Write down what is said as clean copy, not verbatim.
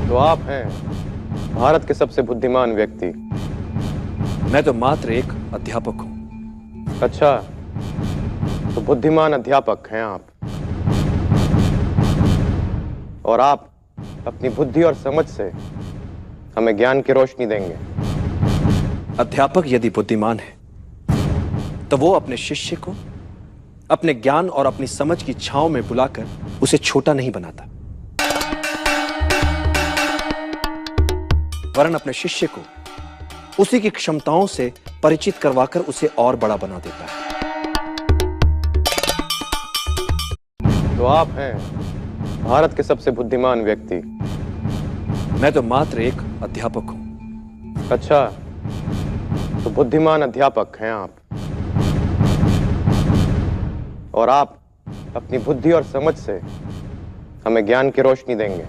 तो आप हैं भारत के सबसे बुद्धिमान व्यक्ति। मैं तो मात्र एक अध्यापक हूं। अच्छा, तो बुद्धिमान अध्यापक हैं आप। और आप अपनी बुद्धि और समझ से हमें ज्ञान की रोशनी देंगे। अध्यापक यदि बुद्धिमान है तो वो अपने शिष्य को अपने ज्ञान और अपनी समझ की छांव में बुलाकर उसे छोटा नहीं बनाता, वरन अपने शिष्य को उसी की क्षमताओं से परिचित करवाकर उसे और बड़ा बना देता है। तो आप हैं भारत के सबसे बुद्धिमान व्यक्ति। मैं तो मात्र एक अध्यापक हूं। अच्छा, तो बुद्धिमान अध्यापक हैं आप। और आप अपनी बुद्धि और समझ से हमें ज्ञान की रोशनी देंगे।